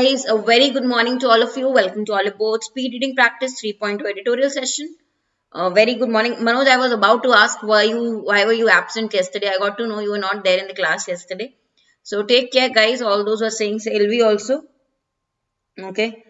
guys, a very good morning to all of you. Welcome to Oliveboard Speed Reading Practice 3.0 editorial session. Very good morning. Manoj, I was about to ask why were you absent yesterday? I got to know you were not there in the class yesterday. So take care guys. All those who are saying LV also. Okay.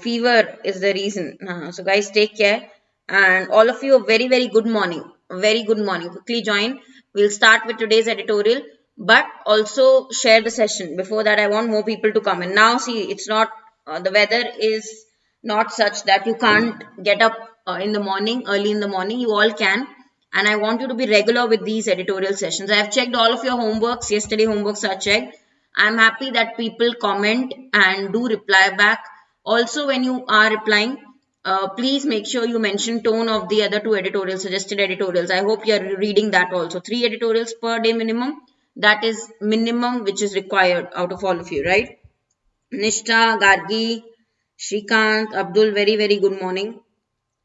Fever is the reason. So guys, take care. And all of you, a very, very good morning. Very good morning. Quickly join. We'll start with today's editorial, but also share the session. Before that, I want more people to come in. Now, see, it's not, the weather is not such that you can't get up in the morning, early in the morning. You all can. And I want you to be regular with these editorial sessions. I have checked all of your homeworks. Yesterday, homeworks are checked. I'm happy that people comment and do reply back. Also, when you are replying, please make sure you mention tone of the other two editorials, suggested editorials. I hope you're reading that also. 3 editorials per day minimum. That is minimum which is required out of all of you, right? Nishta, Gargi, Shrikant, Abdul, very, very good morning.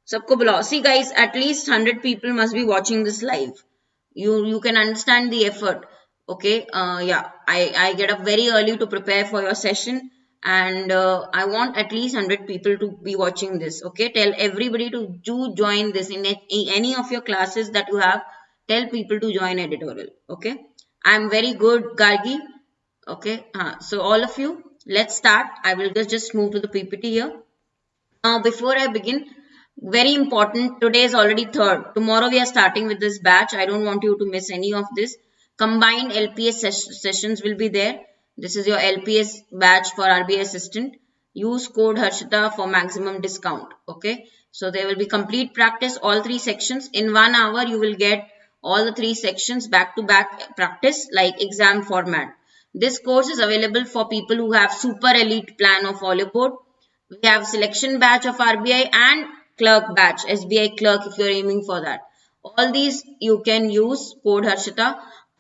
Sabko bulao. See guys, at least 100 people must be watching this live. You can understand the effort. Okay, yeah, I get up very early to prepare for your session, and I want at least 100 people to be watching this. Okay, tell everybody to do join this in any of your classes that you have. Tell people to join editorial. Okay, I'm very good, Gargi. Okay, so all of you, let's start. I will just move to the PPT here. Now, before I begin, very important, today is already 3rd. Tomorrow we are starting with this batch. I don't want you to miss any of this. Combined LPS sessions will be there. This is your LPS batch for RBI assistant. Use code Harshita for maximum discount. Okay. So there will be complete practice, all 3 sections. In 1 hour, you will get all the 3 sections back-to-back practice like exam format. This course is available for people who have super elite plan of Oliveboard. We have selection batch of RBI and clerk batch, SBI clerk if you're aiming for that. All these you can use code Harshita,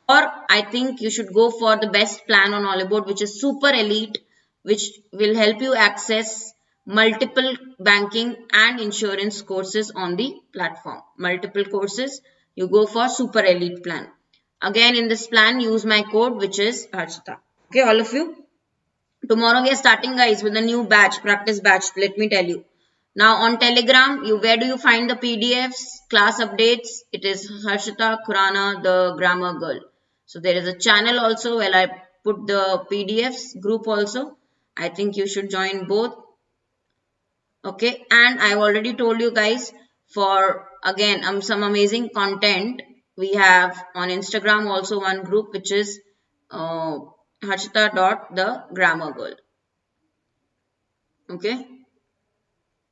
or I think you should go for the best plan on Oliveboard, which is super elite, which will help you access multiple banking and insurance courses on the platform. Multiple courses, you go for super elite plan. Again, in this plan, use my code, which is Harshita. Okay, all of you. Tomorrow we are starting guys with a new batch, practice batch, let me tell you. Now on Telegram, where do you find the PDFs, class updates? It is Harshita Khurana, the grammar girl. So there is a channel also where I put the PDFs, group also. I think you should join both. Okay, and I've already told you guys for again some amazing content. We have on Instagram also one group which is Harshita.the-grammar-girl. Okay.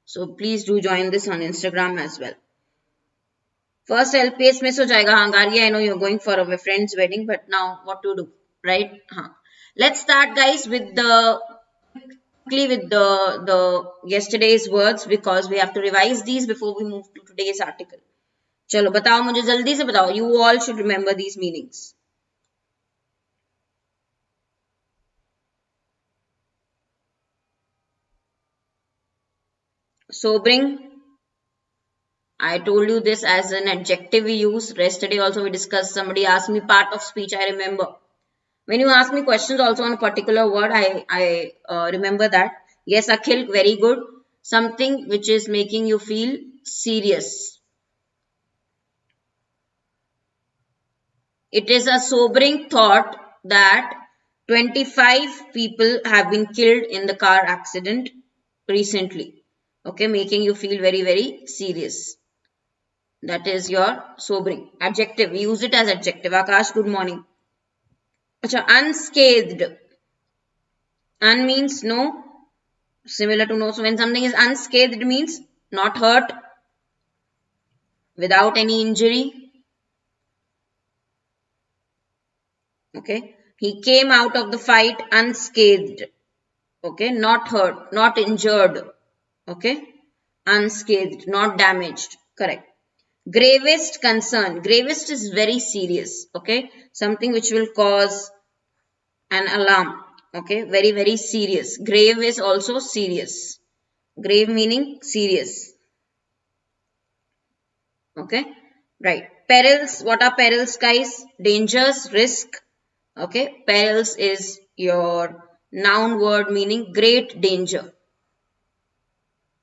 So please do join this on Instagram as well. First LPS miss ho jayega. Gargi, I know you're going for a friend's wedding, but now what to do, right? Let's start guys with the yesterday's words because we have to revise these before we move to today's article. Chalo, batao mujhe jaldi se batao. You all should remember these meanings. Sobering. I told you this as an adjective we use. Yesterday also we discussed, somebody asked me part of speech, I remember. When you ask me questions also on a particular word, I remember that. Yes, Akhil, very good. Something which is making you feel serious. It is a sobering thought that 25 people have been killed in the car accident recently. Okay, making you feel very, very serious. That is your sobering. Adjective. We use it as adjective. Akash, good morning. Achha, unscathed. Un means no. Similar to no. So when something is unscathed means not hurt. Without any injury. Okay. He came out of the fight unscathed. Okay. Not hurt. Not injured. Okay. Unscathed. Not damaged. Correct. Gravest concern. Gravest is very serious. Okay. Something which will cause an alarm. Okay. Very, very serious. Grave is also serious. Grave meaning serious. Okay. Right. Perils. What are perils, guys? Dangers, risk. Okay. Perils is your Noun word meaning great danger.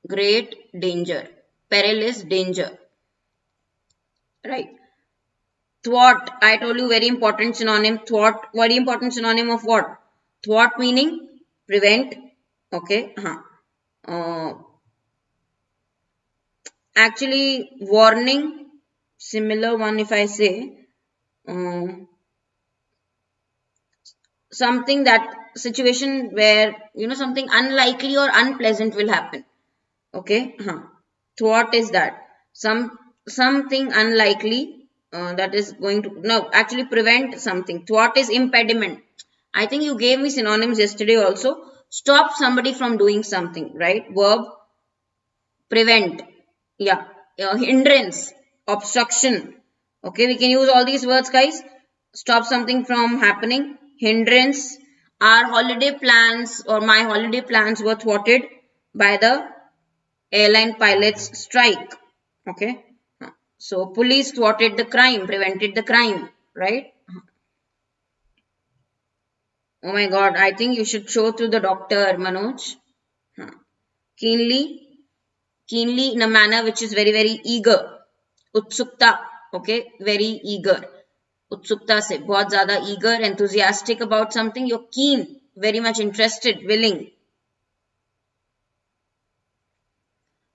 Great danger. Perilous danger. Right. Thwart. I told you very important synonym. Thwart. Very important synonym of what? Thwart meaning prevent. Okay. Actually, warning. Similar one if I say. Something that situation where something unlikely or unpleasant will happen. Okay. What is that? Something unlikely that is going to no actually prevent something. What is impediment? I think you gave me synonyms yesterday also. Stop somebody from doing something, right? Verb prevent, yeah. Hindrance, obstruction. Okay, we can use all these words, guys. Stop something from happening. Hindrance. Our holiday plans or my holiday plans were thwarted by the airline pilots strike. Okay, so police thwarted the crime, prevented the crime, right? Oh my god, I think you should show to the doctor, Manoj. Keenly. Keenly in a manner which is very very eager. Utsukta. Okay, very eager. Utsukta se बहुत ज़्यादा eager, enthusiastic about something. You're keen, very much interested, willing.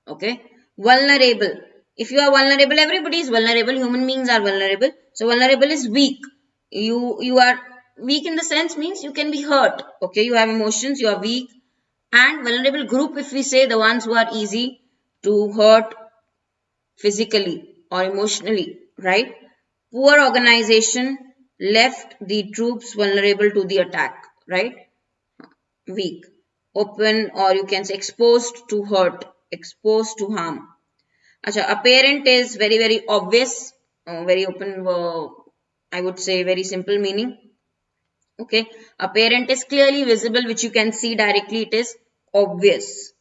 Okay. Vulnerable. If you are vulnerable, everybody is vulnerable. Human beings are vulnerable. So vulnerable is weak. You are weak in the sense means you can be hurt. Okay, you have emotions, you are weak. And vulnerable group, if we say the ones who are easy to hurt physically or emotionally, right? Poor organization left the troops vulnerable to the attack, right? Weak. Open, or you can say exposed to hurt, exposed to harm. Acha, apparent is very very obvious, very open, I would say very simple meaning. Okay, apparent is clearly visible, which you can see directly. It is obvious.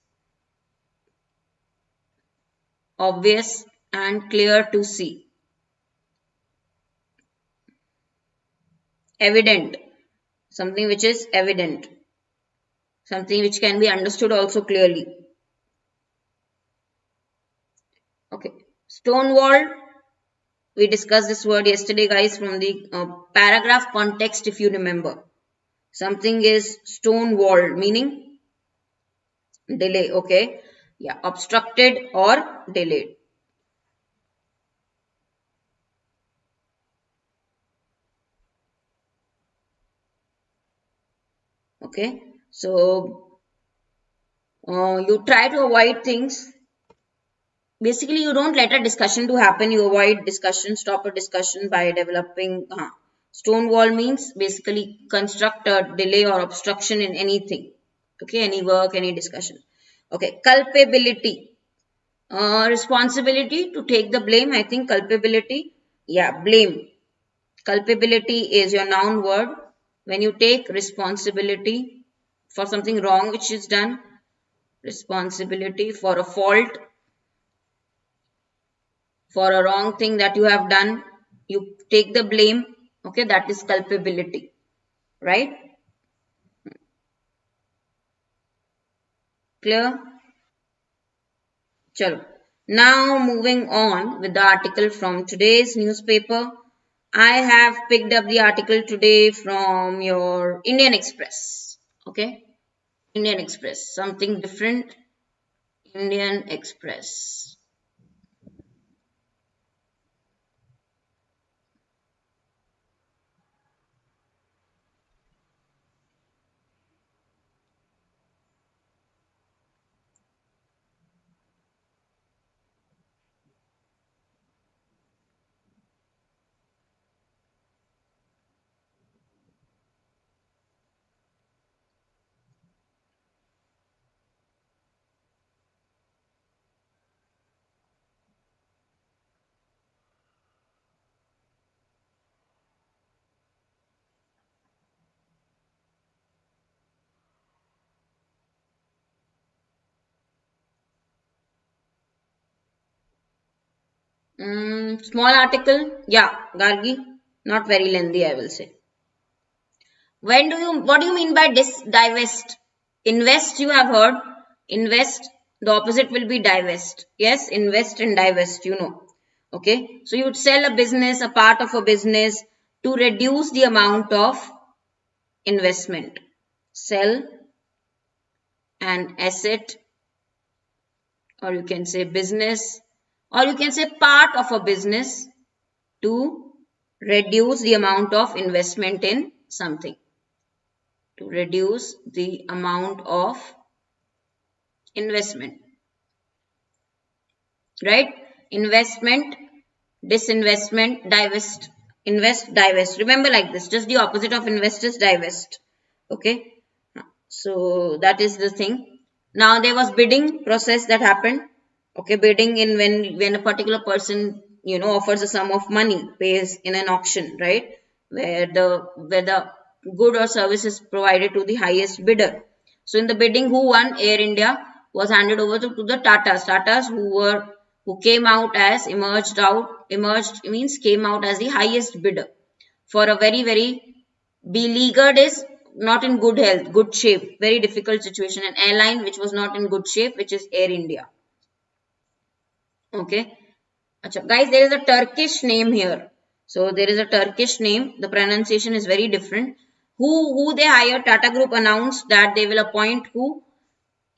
Obvious and clear to see. Evident, something which is evident, something which can be understood also clearly. Okay, stonewalled. We discussed this word yesterday, guys, from the paragraph context, if you remember. Something is stonewalled, meaning delay. Okay, yeah, obstructed or delayed. Okay, so you try to avoid things. Basically, you don't let a discussion to happen. You avoid discussion, stop a discussion by developing. Stonewall means basically construct a delay or obstruction in anything. Okay, any work, any discussion. Okay, culpability. Responsibility, to take the blame. I think culpability. Yeah, blame. Culpability is your noun word. When you take responsibility for something wrong which is done, responsibility for a fault, for a wrong thing that you have done, you take the blame. Okay, that is culpability, right? Clear? Chalo. Now moving on with the article from today's newspaper. I have picked up the article today from your Indian Express. Okay, Indian Express, something different. Indian Express. Small article, yeah, Gargi, not very lengthy, I will say. What do you mean by divest? Invest, you have heard. Invest, the opposite will be divest. Yes, invest and divest, you know. Okay, so you would sell a business, a part of a business, to reduce the amount of investment. Sell an asset, or you can say business, or you can say part of a business, to reduce the amount of investment in something. To reduce the amount of investment, right? Investment, disinvestment, divest, invest, divest. Remember like this, just the opposite of invest is divest. Okay, so that is the thing. Now there was bidding process that happened. Okay, bidding in when a particular person, you know, offers a sum of money, pays in an auction, right? Where the good or service is provided to the highest bidder. So in the bidding, who won? Air India was handed over to the Tatas. Tatas who came out as emerged means came out as the highest bidder for a very beleaguered is not in good health, good shape, very difficult situation. An airline which was not in good shape, which is Air India. Okay. Achha, guys, there is a Turkish name here. So there is a Turkish name. The pronunciation is very different. Who they hired? Tata Group announced that they will appoint who?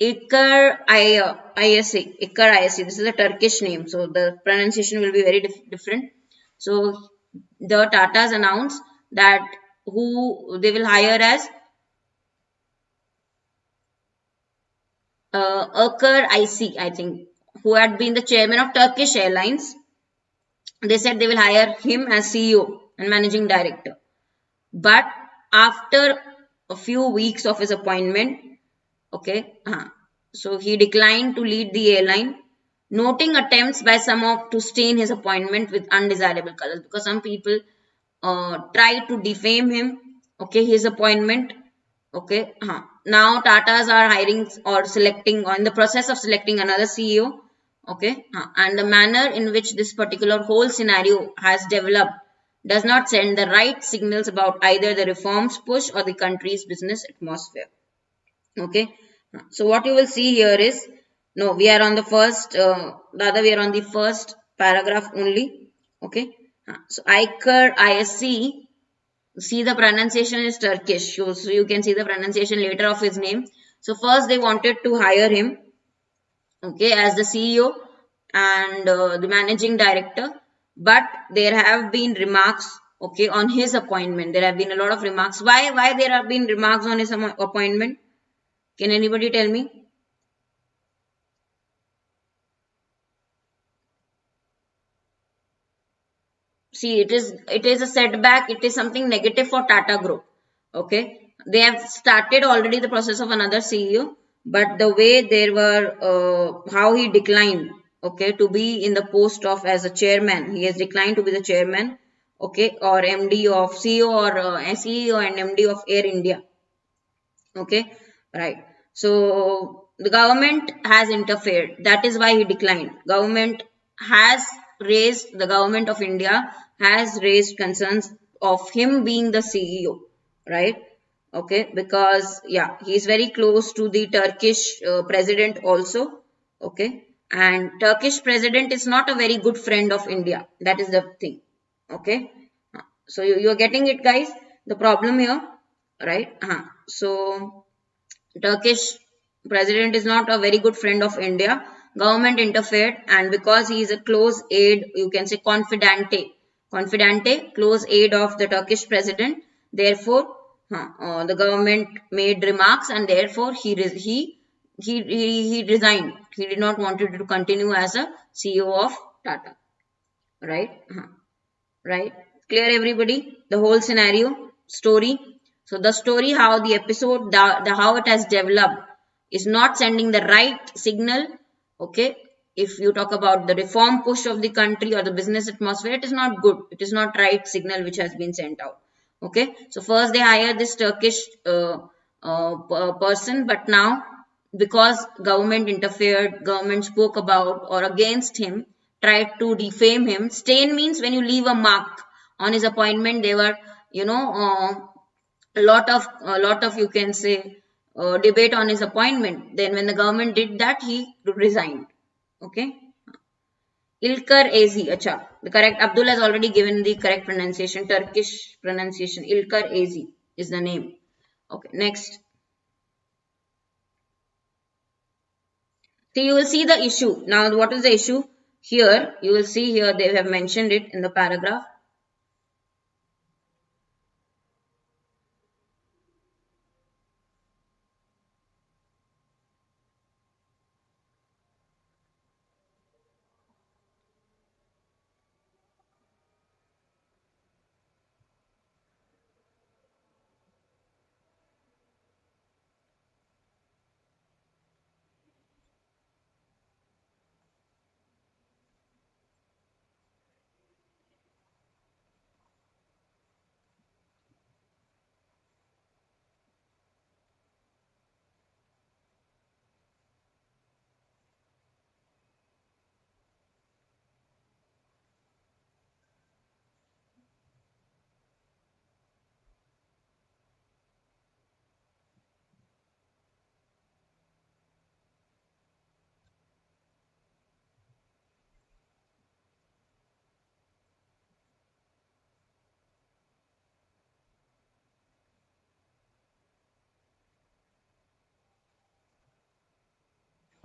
ICAR ISA. ICAR ISA. This is a Turkish name. So the pronunciation will be very different. So the Tatas announced that who they will hire as ICAR IC, I think, who had been the chairman of Turkish Airlines. They said they will hire him as CEO and managing director. But after a few weeks of his appointment, okay, so he declined to lead the airline, noting attempts by some of to stain his appointment with undesirable colors, because some people tried to defame him, okay, his appointment. Okay, now Tatas are hiring or selecting, or in the process of selecting another CEO. Okay, and the manner in which this particular whole scenario has developed does not send the right signals about either the reforms push or the country's business atmosphere. Okay, so what you will see here is, no, we are on the first, rather we are on the first paragraph only. Okay, so ICAR ISC. See, the pronunciation is Turkish, so you can see the pronunciation later of his name. So first they wanted to hire him, okay, as the CEO and the managing director, but there have been remarks, okay, on his appointment. There have been a lot of remarks. Why there have been remarks on his appointment? Can anybody tell me? See, it is a setback. It is something negative for Tata Group. Okay, they have started already the process of another CEO, but the way there were how he declined, okay, to be in the post of as a chairman, he has declined to be the chairman, okay, or MD of CEO or CEO and MD of Air India. Okay, right. So the government has interfered. That is why he declined. The government of India has raised concerns of him being the CEO, right? Okay, because yeah, he is very close to the Turkish president also. Okay, and Turkish president is not a very good friend of India. That is the thing. Okay, so you are getting it, guys. The problem here, right? So Turkish president is not a very good friend of India. Government interfered, and because he is a close aide, you can say confidante, close aide of the Turkish president. Therefore, the government made remarks, and therefore he resigned. He did not want to continue as a CEO of Tata. Right? Right? Clear, everybody? The whole scenario, story. So the story, how the episode, the how it has developed is not sending the right signal. Okay, if you talk about the reform push of the country or the business atmosphere, it is not good. It is not right signal which has been sent out. Okay, so first they hired this Turkish person, but now because government interfered, government spoke about or against him, tried to defame him. Stain means when you leave a mark on his appointment. They were, you know, a lot of you can say debate on his appointment. Then when the government did that, he resigned. Okay. Ilker Ezi. Acha. The correct Abdul has already given the correct pronunciation. Turkish pronunciation. Ilker Ezi is the name. Okay. Next. So you will see the issue. Now what is the issue? Here you will see here they have mentioned it in the paragraph.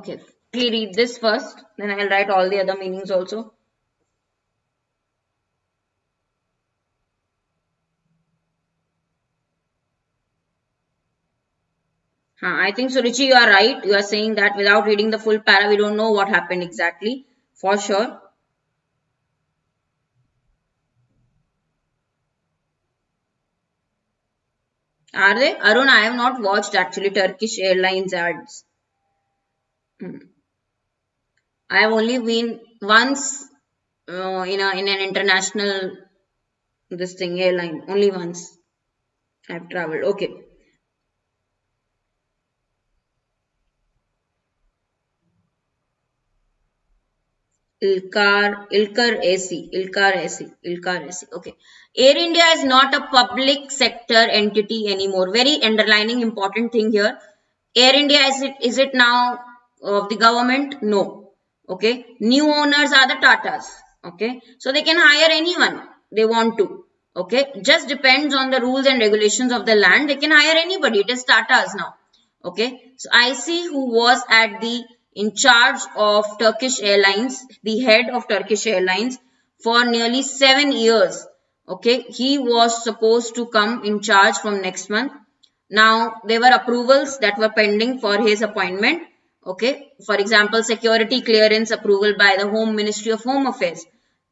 Okay. Please read this first. Then I will write all the other meanings also. I think so, Ruchi, you are right. You are saying that without reading the full para, we don't know what happened exactly. For sure. Are they? Arun, I have not watched actually Turkish Airlines ads. I have only been once in an international this thing airline. Only once I have traveled. Okay. Ilkar AC. Okay. Air India is not a public sector entity anymore. Very underlining important thing here. Air India is it now of the government? No. Okay. New owners are the Tatas. Okay. So they can hire anyone they want to. Okay. Just depends on the rules and regulations of the land. They can hire anybody. It is Tatas now. Okay. So I see who was at the in charge of Turkish Airlines, the head of Turkish Airlines for nearly 7 years. Okay. He was supposed to come in charge from next month. Now, there were approvals that were pending for his appointment. Okay. For example, security clearance approval by the Home Ministry of Home Affairs.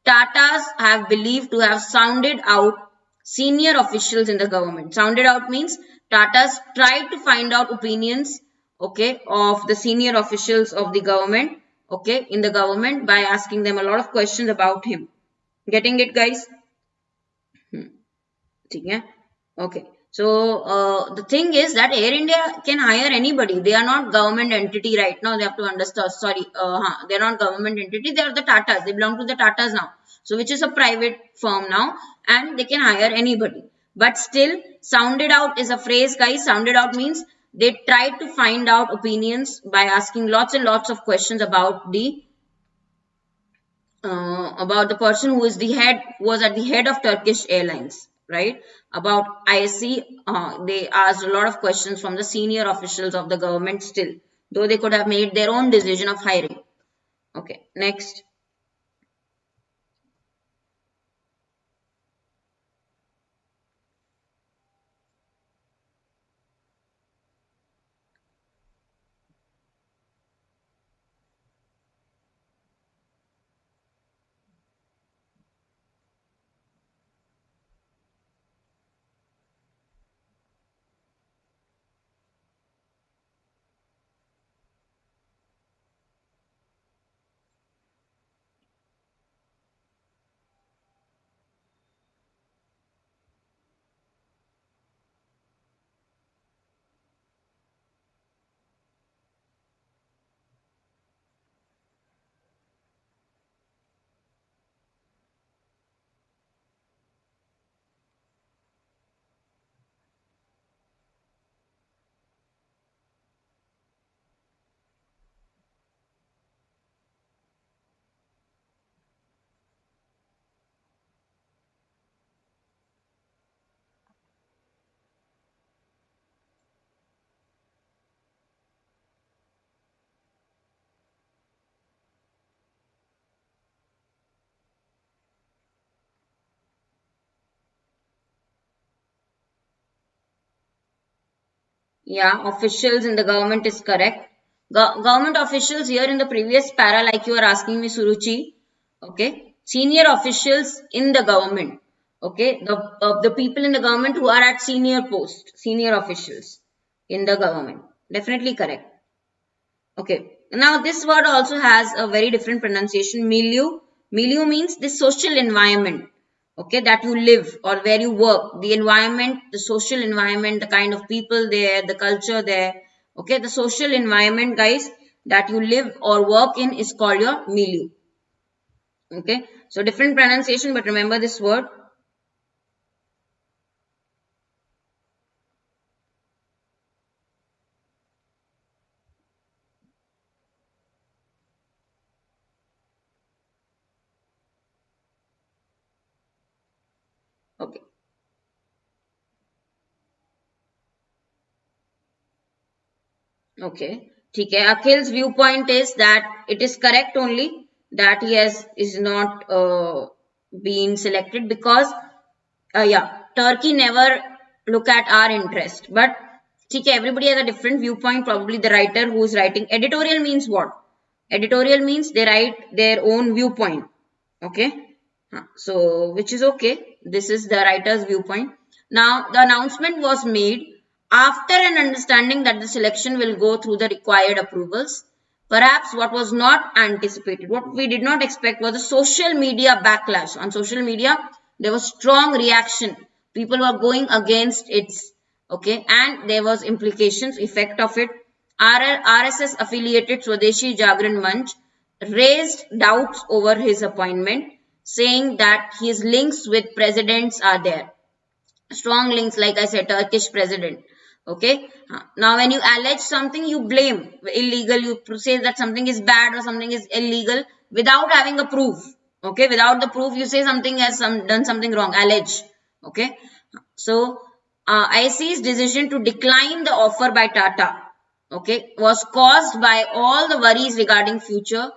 Tatas have believed to have sounded out senior officials in the government. Sounded out means Tatas tried to find out opinions, okay, of the senior officials of the government, okay, in the government by asking them a lot of questions about him. Getting it, guys? Yeah. Okay. So the thing is that Air India can hire anybody. They are not government entity right now. They have to understand. Sorry, they are not government entity. They are the Tatas. They belong to the Tatas now. So which is a private firm now, and they can hire anybody. But still, sounded out is a phrase, guys. Sounded out means they tried to find out opinions by asking lots and lots of questions about the person who is the head was at the head of Turkish Airlines, right? About ISC, they asked a lot of questions from the senior officials of the government still, though they could have made their own decision of hiring. Okay, next. Yeah, officials in the government is correct. Government officials here in the previous para, like you are asking me, Suruchi. Okay, senior officials in the government. Okay, the people in the government who are at senior post, senior officials in the government. Definitely correct. Okay. Now this word also has a very different pronunciation. Milieu. Milieu means the social environment. Okay, that you live or where you work. The environment, the social environment, the kind of people there, the culture there. Okay, the social environment, guys, that you live or work in is called your milieu. Okay, so different pronunciation, but remember this word. Okay. Okay. ठीक है. Akhil's viewpoint is that it is correct only that he is not been selected because yeah, Turkey never look at our interest. But ठीक है, everybody has a different viewpoint. Probably the writer who is writing editorial means what? Editorial means they write their own viewpoint. Okay. So, which is okay. This is the writer's viewpoint. Now, the announcement was made after an understanding that the selection will go through the required approvals. Perhaps what was not anticipated, what we did not expect was a social media backlash. On social media, there was strong reaction. People were going against it. Okay. And there was implications, effect of it. RSS affiliated Swadeshi Jagran Manch raised doubts over his appointment, saying that his links with presidents are there. Strong links, like I said, Turkish president. Okay. Now, when you allege something, you blame illegal. You say that something is bad or something is illegal without having a proof. Okay. Without the proof, you say something has done something wrong. Allege. Okay. So, IC's decision to decline the offer by Tata, okay, was caused by all the worries regarding future,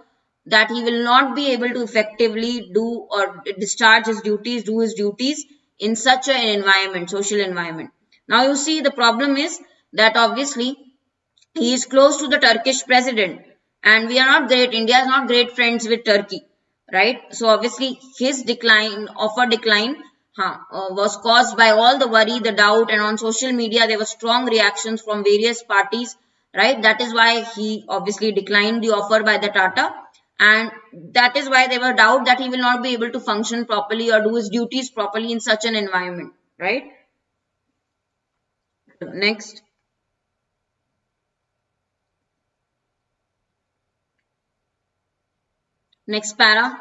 that he will not be able to effectively do or discharge his duties, do his duties in such an environment, social environment. Now you see, the problem is that obviously he is close to the Turkish president, and we are not great. India is not great friends with Turkey, right? So obviously his offer decline, was caused by all the worry, the doubt, and on social media there were strong reactions from various parties, right? That is why he obviously declined the offer by the Tata, and that is why there were doubt that he will not be able to function properly or do his duties properly in such an environment, right? Next. Next para.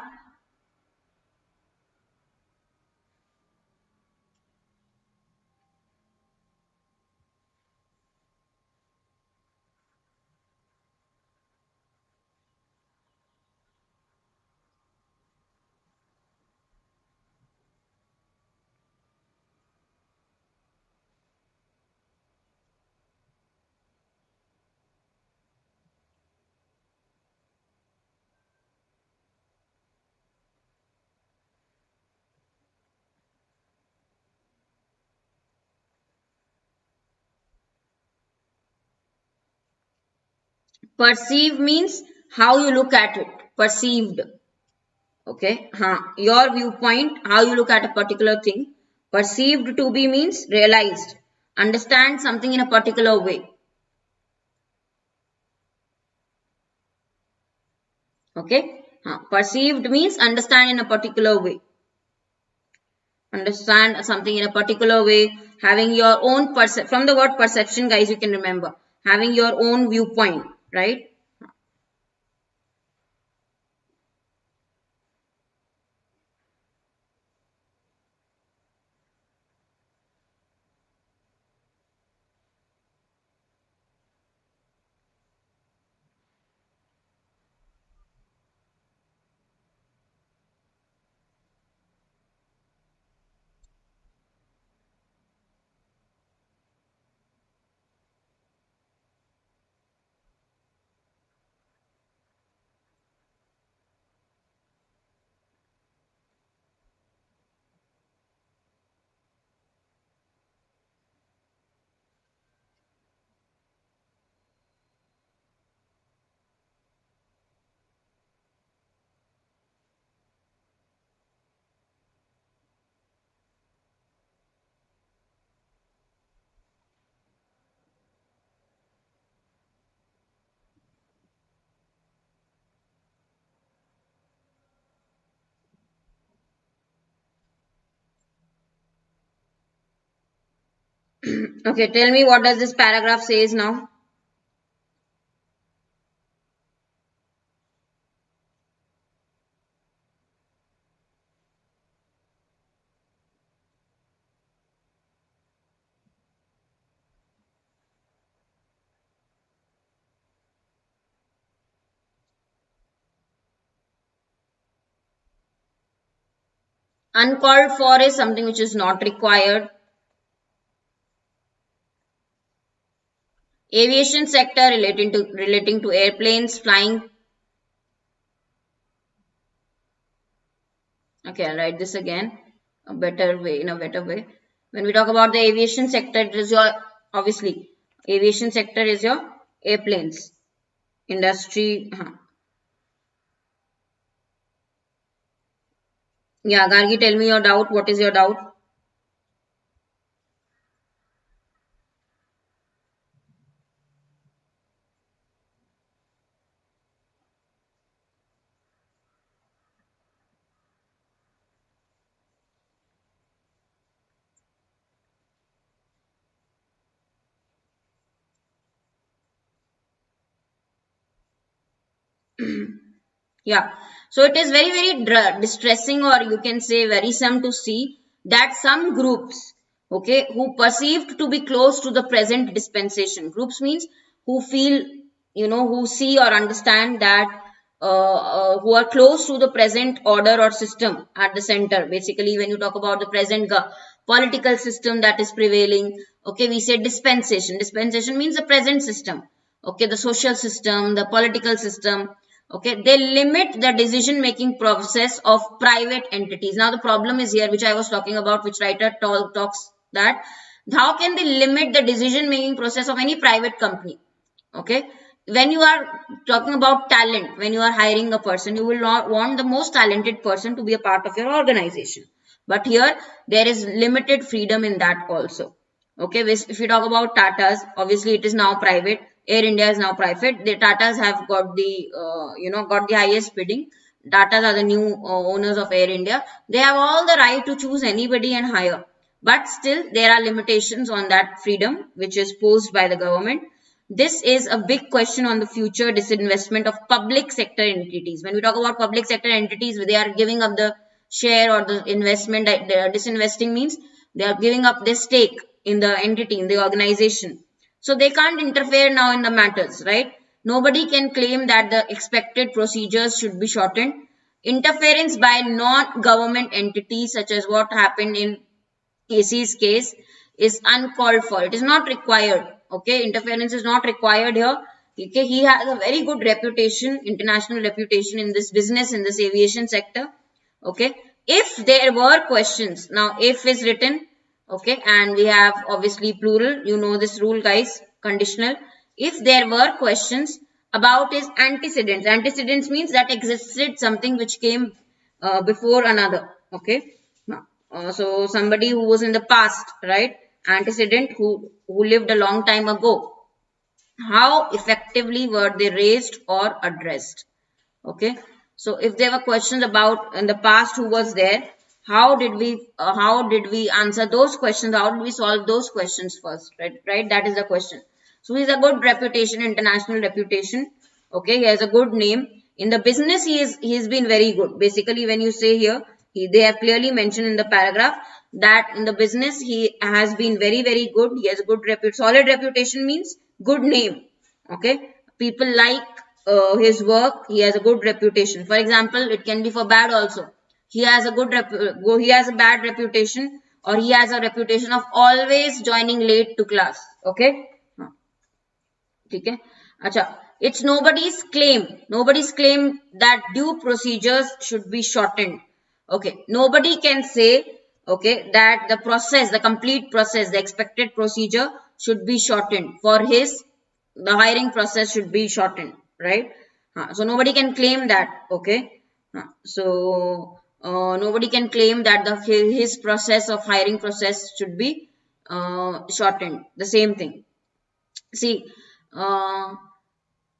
Perceive means how you look at it. Perceived. Okay. Your viewpoint, how you look at a particular thing. Perceived to be means realized. Understand something in a particular way. Okay. Perceived means understand in a particular way. Understand something in a particular way. Having your own from the word perception, guys, you can remember. Having your own viewpoint, right? Okay, tell me what does this paragraph says now? Uncalled for is something which is not required. Aviation sector relating to airplanes flying. Okay, I'll write this again in a better way. When we talk about the aviation sector, it is your, obviously, aviation sector is your airplanes industry. Yeah, Gargi, tell me your doubt. What is your doubt? Yeah, so it is very, very distressing, or you can say worrisome to see that some groups, okay, who perceived to be close to the present dispensation. Groups means who feel, who see or understand that, who are close to the present order or system at the center. Basically, when you talk about the present political system that is prevailing, okay, we say dispensation. Dispensation means the present system, okay, the social system, the political system. Okay, they limit the decision making process of private entities. Now the problem is here, which I was talking about, which writer talks that how can they limit the decision making process of any private company? Okay, when you are talking about talent, when you are hiring a person, you will not want the most talented person to be a part of your organization. But here there is limited freedom in that also. Okay, if you talk about Tatas, obviously it is now private. Air India is now private. The Tatas have got the got the highest bidding. Tatas are the new owners of Air India. They have all the right to choose anybody and hire. But still there are limitations on that freedom which is posed by the government. This is a big question on the future disinvestment of public sector entities. When we talk about public sector entities, they are giving up the share or the investment. Disinvesting means they are giving up their stake in the entity, in the organization. So they can't interfere now in the matters, right? Nobody can claim that the expected procedures should be shortened. Interference by non-government entities, such as what happened in AC's case, is uncalled for. It is not required. Okay, interference is not required here. Okay, he has a very good reputation, international reputation in this business, in this aviation sector. Okay, if there were questions, now if is written, okay, and we have obviously plural, you know this rule guys, conditional. If there were questions about his antecedents, antecedents means that existed something which came before another. Okay, so somebody who was in the past, right, antecedent, who lived a long time ago, how effectively were they raised or addressed? Okay, so if there were questions about in the past who was there, how did we answer those questions? How did we solve those questions first? Right, that is the question. So he has a good reputation, international reputation. Okay, he has a good name in the business. He's been very good. Basically, when you say here, they have clearly mentioned in the paragraph that in the business he has been very, very good. He has a good solid reputation means good name. Okay, people like his work. He has a good reputation. For example, it can be for bad also. He has a he has a bad reputation, or he has a reputation of always joining late to class. Okay. Okay. Acha. It's nobody's claim that due procedures should be shortened. Okay. Nobody can say, okay, that the process, the complete process, the expected procedure should be shortened. The hiring process should be shortened, right? So nobody can claim that, okay? So nobody can claim that his process of hiring process should be shortened. The same thing. See,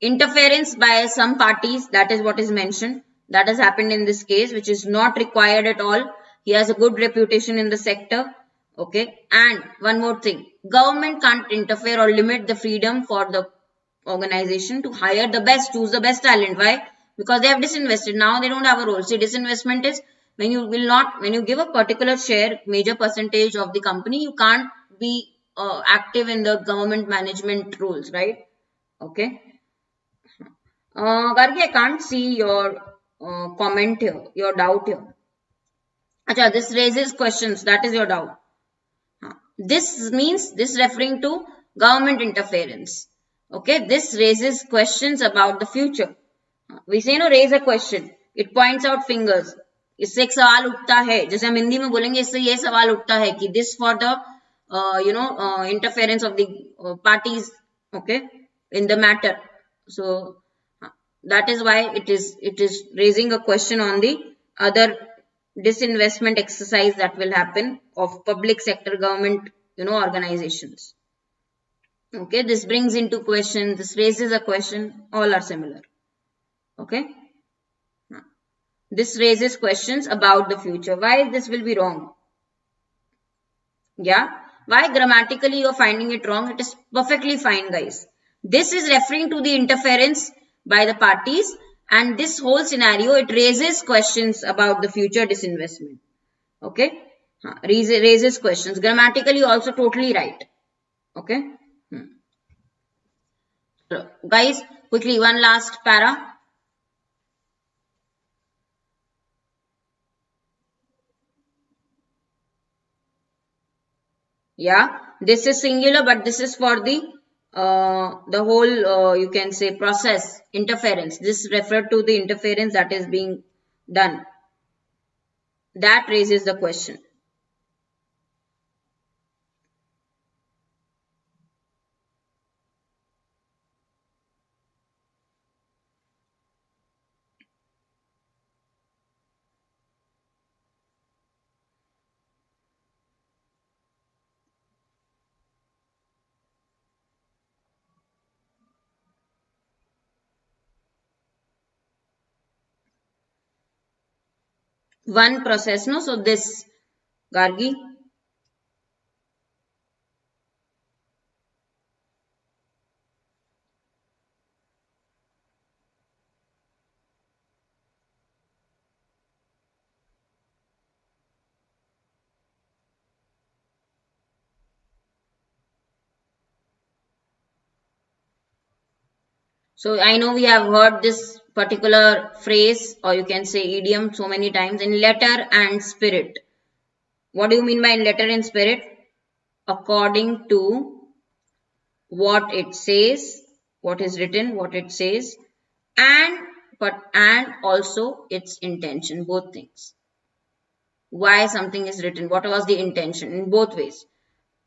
interference by some parties, that is what is mentioned. That has happened in this case, which is not required at all. He has a good reputation in the sector. Okay, and one more thing, government can't interfere or limit the freedom for the organization to hire the best, choose the best talent. Why? Because they have disinvested. Now they don't have a role. See, disinvestment is when you will not, when you give a particular share, major percentage of the company, you can't be active in the government management roles, right? Okay. Gargi, I can't see your comment here, your doubt here. Acha, this raises questions. That is your doubt. This means this referring to government interference. Okay, this raises questions about the future. We say no, raise a question. It points out fingers. इससे एक सवाल उठता है, जैसे हम हिंदी में बोलेंगे इससे ये सवाल उठता है कि this for the interference of the parties, okay, in the matter. So that is why it is raising a question on the other disinvestment exercise that will happen of public sector government organizations. Okay, this brings into question, this raises a question, all are similar. Okay, this raises questions about the future. Why this will be wrong? Yeah, why grammatically you're finding it wrong? It is perfectly fine, guys. This is referring to the interference by the parties, and this whole scenario, it raises questions about the future disinvestment. Okay, raises questions. Grammatically also totally right. Okay. So, guys, quickly one last para. Yeah, this is singular, but this is for the whole you can say process interference. This referred to the interference that is being done. That raises the question. One process, no? So this, Gargi. So I know we have heard this particular phrase, or you can say idiom, so many times, in letter and spirit. What do you mean by in letter and spirit? According to what it says, what is written, what it says, and also its intention, both things. Why something is written, what was the intention, in both ways.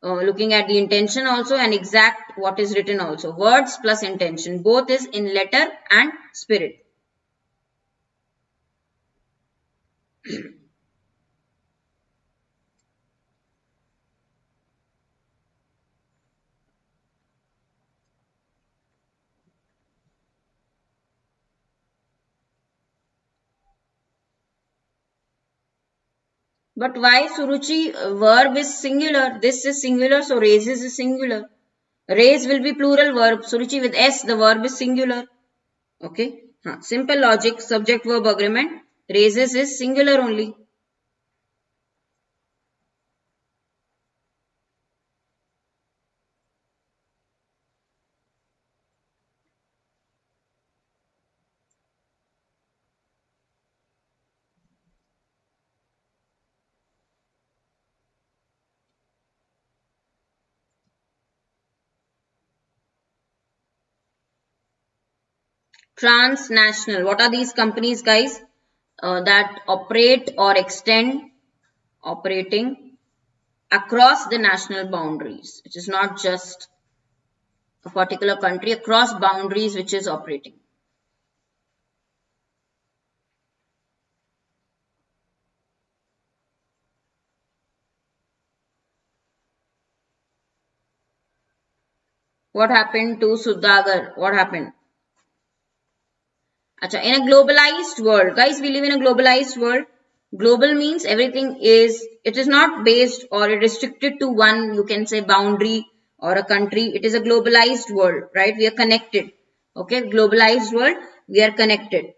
Looking at the intention also and exact what is written also. Words plus intention, both is in letter and spirit. But why, Suruchi, verb is singular? This is singular, so raises is singular. Raise will be plural verb. Suruchi, with S, the verb is singular. Okay. Simple logic, subject verb agreement. Raises is singular only. Transnational. What are these companies, guys? That operate or extend, operating across the national boundaries. It is not just a particular country, across boundaries which is operating. What happened to Sudagar? What happened? Achha, in a globalized world, guys, we live in a globalized world. Global means everything is, it is not based or restricted to one, you can say, boundary or a country. It is a globalized world, right? We are connected. Okay, globalized world, we are connected.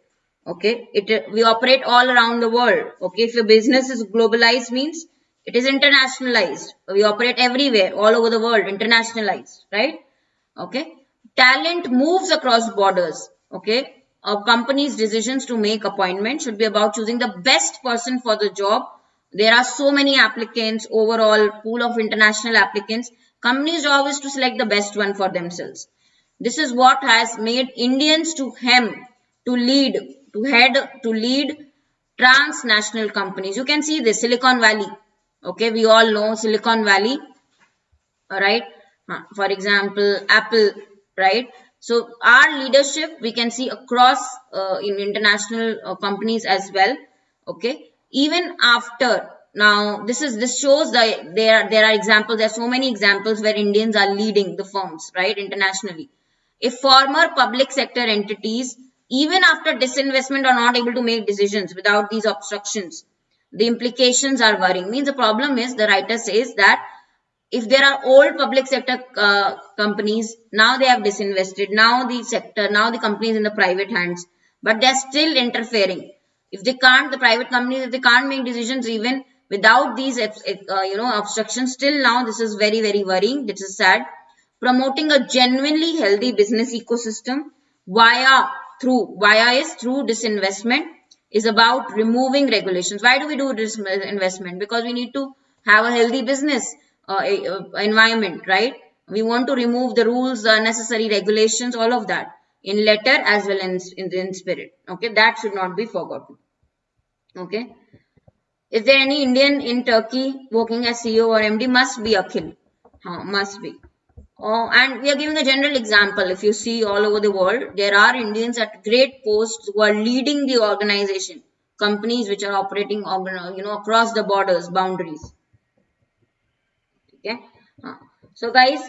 Okay, we operate all around the world. Okay, if your business is globalized means it is internationalized. We operate everywhere, all over the world, internationalized, right? Okay, talent moves across borders. Okay, a company's decisions to make appointments should be about choosing the best person for the job. There are so many applicants, overall pool of international applicants. Company's job is to select the best one for themselves. This is what has made Indians to lead, to lead transnational companies. You can see this, Silicon Valley. Okay, we all know Silicon Valley, right? For example, Apple, right? So our leadership we can see across in international companies as well. Okay, even after now, this shows that there are examples. There are so many examples where Indians are leading the firms, right, internationally. If former public sector entities, even after disinvestment, are not able to make decisions without these obstructions, the implications are worrying. Means the problem is, the writer says that if there are old public sector companies, now they have disinvested, now the company is in the private hands, but they are still interfering. If they can't, the private companies, if they can't make decisions even without these obstructions, still now this is very, very worrying. This is sad. Promoting a genuinely healthy business ecosystem via disinvestment is about removing regulations. Why do we do disinvestment? Because we need to have a healthy business environment, right? We want to remove the rules, necessary regulations, all of that, in letter as well as in spirit. Okay, that should not be forgotten. Okay, is there any Indian in Turkey working as CEO or MD? Must be, Akhil. Must be. And we are giving a general example. If you see all over the world, there are Indians at great posts who are leading the organization, companies which are operating, across the borders, boundaries. Okay. So guys,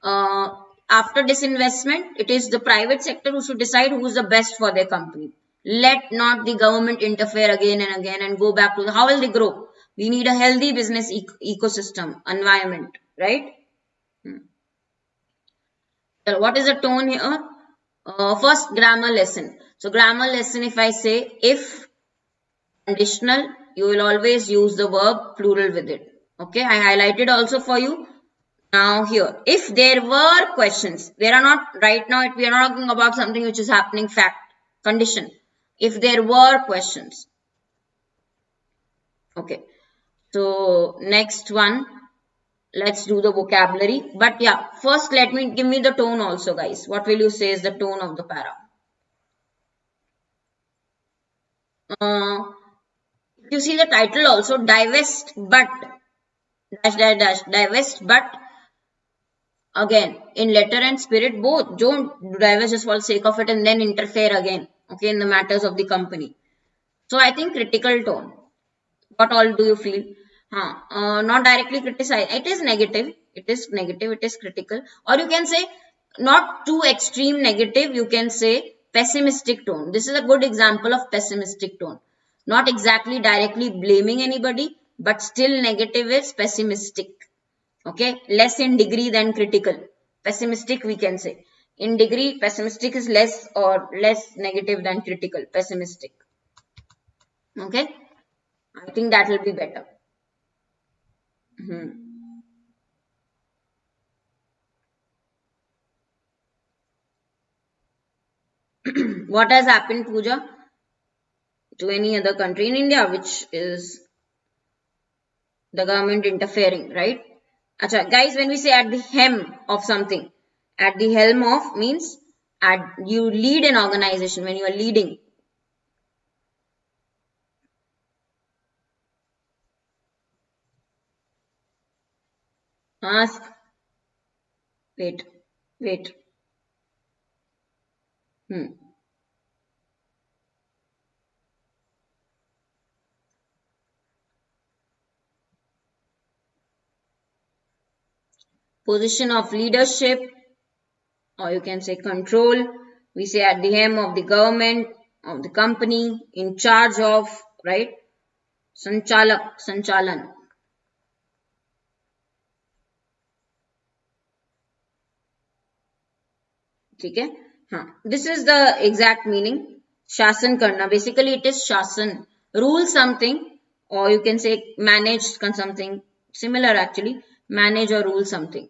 after disinvestment, it is the private sector who should decide who is the best for their company. Let not the government interfere again and again and go back to how will they grow? We need a healthy business ecosystem, environment, right? So what is the tone here? First, grammar lesson. So grammar lesson, if I say if conditional, you will always use the verb plural with it. Okay, I highlighted also for you. Now here, if there were questions, there are not, right now we are not talking about something which is happening, fact, condition. If there were questions. Okay, so next one, let's do the vocabulary. But yeah, first give me the tone also, guys. What will you say is the tone of the para? If you see the title also, divest but divest but, again, in letter and spirit both. Don't divest just for the sake of it and then interfere again, okay, in the matters of the company. So I think critical tone. What all do you feel? Not directly criticize. It is negative. It is negative. It is critical. Or you can say not too extreme negative. You can say pessimistic tone. This is a good example of pessimistic tone. Not exactly directly blaming anybody, but still negative is pessimistic. Okay, less in degree than critical. Pessimistic we can say. In degree, pessimistic is less negative than critical. Pessimistic. Okay, I think that will be better. What has happened, Pooja, to any other country in India, which is the government interfering, right? Achha, guys, when we say at the helm of something, at the helm of means you lead an organization, when you are leading. Ask. Wait. Position of leadership, or you can say control. We say at the helm of the government, of the company, in charge of, right? संचालक, संचालन. ठीक है. हाँ, this is the exact meaning. शासन करना, basically it is शासन, rule something, or you can say manage something, similar actually, manage or rule something.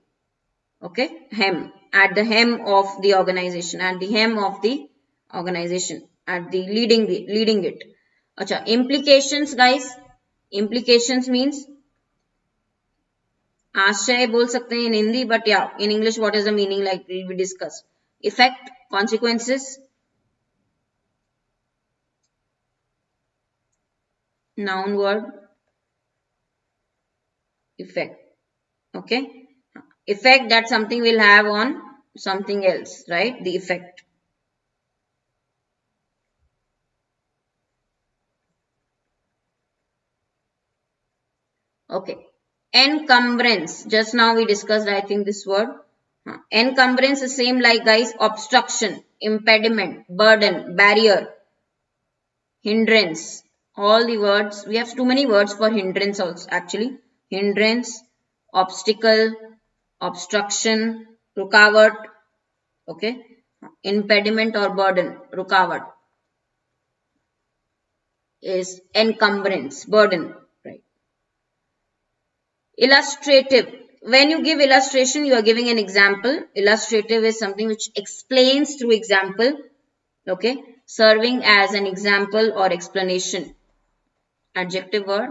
Okay, hem, at the hem of the organization, at the hem of the organization, at the leading it. Acha, implications guys, implications means आशय बोल सकते हैं in Hindi, but yeah, in English what is the meaning, like we discussed. Effect, consequences, noun word, effect. Okay, effect that something will have on something else, right? The effect. Okay, encumbrance, just now we discussed I think this word. Encumbrance is same like guys, obstruction, impediment, burden, barrier, hindrance. All the words, we have too many words for hindrance also actually. Hindrance, obstacle, obstruction, rukawat. Okay, impediment or burden, rukawat is encumbrance, burden, right? Illustrative, when you give illustration you are giving an example. Illustrative is something which explains through example. Okay, serving as an example or explanation. Adjective word,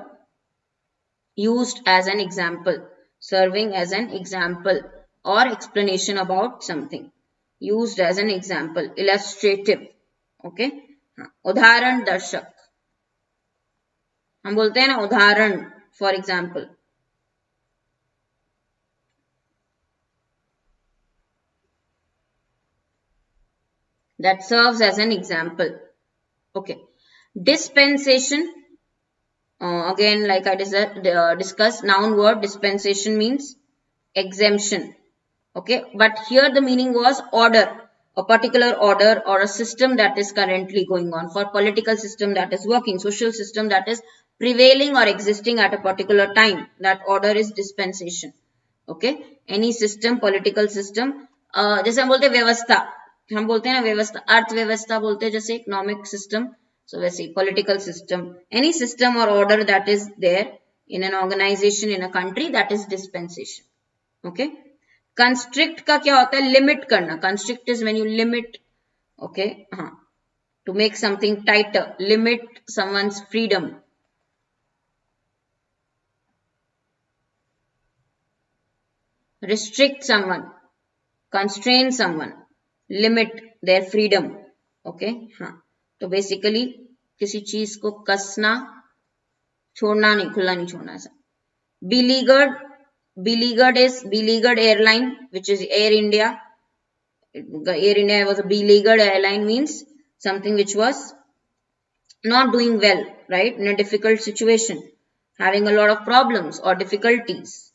used as an example, serving as an example or explanation about something, used as an example, illustrative. Okay, उदाहरण दर्शक, हम बोलते हैं ना उदाहरण, for example. That serves as an example. Okay, dispensation, again like I discussed, noun word, dispensation means exemption. Okay, but here the meaning was order, a particular order or a system that is currently going on, for political system that is working, social system that is prevailing or existing at a particular time, that order is dispensation. Okay, any system, political system, जैसे हम बोलते हैं व्यवस्था, हम बोलते हैं ना व्यवस्था, अर्थव्यवस्था बोलते हैं जैसे इकोनॉमिक सिस्टम, so वैसे political system, any system or order that is there in an organization, in a country, that is dispensation. Okay, constrict का क्या होता है, लिमिट करना. constrict is when you limit. Okay, हाँ, to make something tighter, limit someone's freedom. Restrict someone, constrain someone, limit their freedom. Okay, हाँ, तो basically किसी चीज को कसना, छोड़ना नहीं, खुला नहीं छोड़ना ऐसा. Beleaguered, beleaguered is beleaguered airline, which is Air India. Air India was a beleaguered airline, means something which was not doing well, right? In a difficult situation, having a lot of problems or difficulties.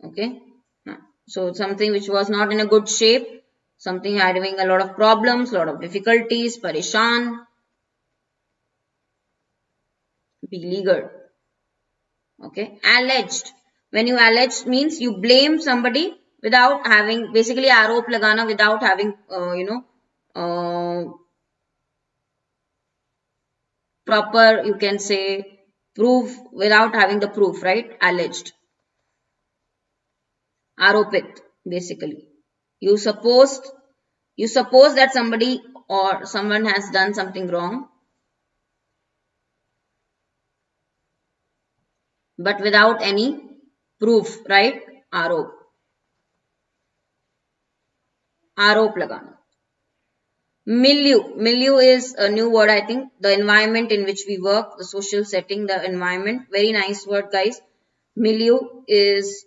Okay, so something which was not in a good shape, something having a lot of problems, lot of difficulties, pareshan, beleaguered. Okay, alleged, when you allege means you blame somebody without having, basically आरोप लगाना without having proper, you can say, proof, without having the proof, right? Alleged, आरोपित, basically you suppose that somebody or someone has done something wrong, but without any proof, right? आरोप लगाना. Milieu is a new word, I think. The environment in which we work, the social setting, the environment. Very nice word, guys. Milieu is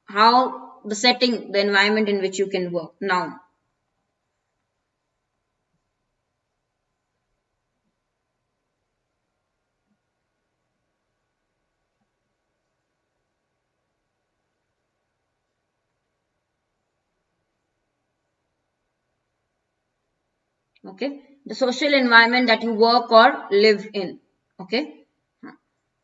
how the setting, the environment in which you can work. Noun. Okay. The social environment that you work or live in. Okay.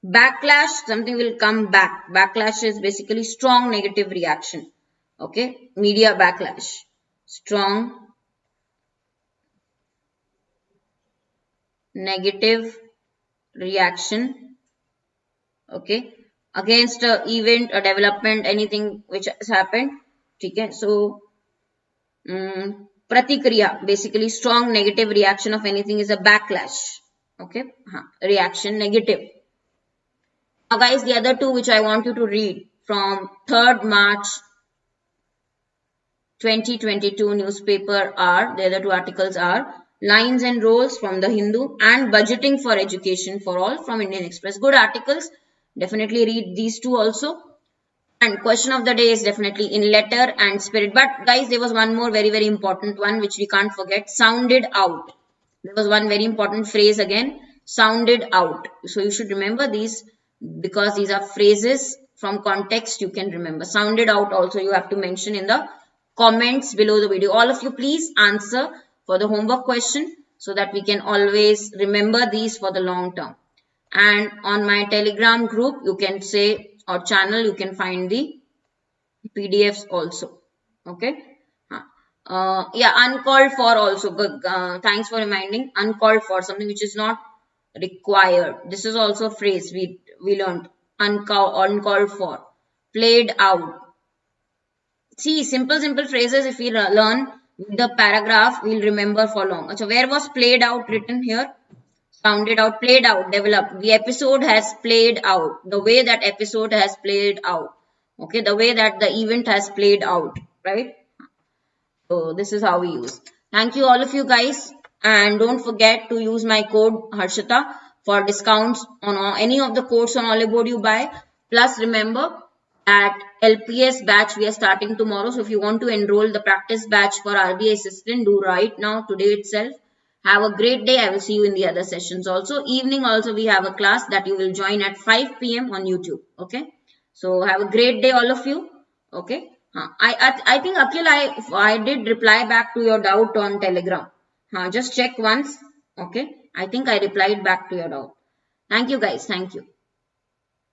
Backlash, something will come back. Backlash is basically strong negative reaction. Okay. Media backlash. Strong negative reaction. Okay. Against a event, a development, anything which has happened. Okay. So, pratikriya, basically strong negative reaction of anything is a backlash. Okay. Reaction negative. Now guys, the other two which I want you to read from 3rd March 2022 newspaper are, the other two articles are Lines and Roles from the Hindu and Budgeting for Education for All from Indian Express. Good articles. Definitely read these two also. And question of the day is definitely in letter and spirit. But guys, there was one more very important one which we can't forget. Sounded out. There was one very important phrase again. Sounded out. So you should remember these because these are phrases from context you can remember. Sounded out also you have to mention in the comments below the video. All of you please answer for the homework question so that we can always remember these for the long term. And on my Telegram group you can say or channel you can find the PDFs also. Okay. Yeah, uncalled for also. Thanks for reminding. Uncalled for, something which is not required. This is also a phrase we learned. Uncalled for. Played out. See, simple phrases if we learn with the paragraph, we'll remember for long. So where was played out written here? Sounded out, played out, developed. The episode has played out. The way that episode has played out. Okay, the way that the event has played out. Right? So this is how we use. Thank you all of you guys. And don't forget to use my code Harshita for discounts on any of the course on Oliveboard you buy. Plus remember at LPS batch we are starting tomorrow. So if you want to enroll the practice batch for RBI assistant, do right now today itself. Have a great day. I will see you in the other sessions also. Evening also we have a class that you will join at 5 p.m. on YouTube. Okay. So have a great day all of you. Okay. I think Akhil, I did reply back to your doubt on Telegram. Just check once. Okay. I think I replied back to your doubt. Thank you guys. Thank you.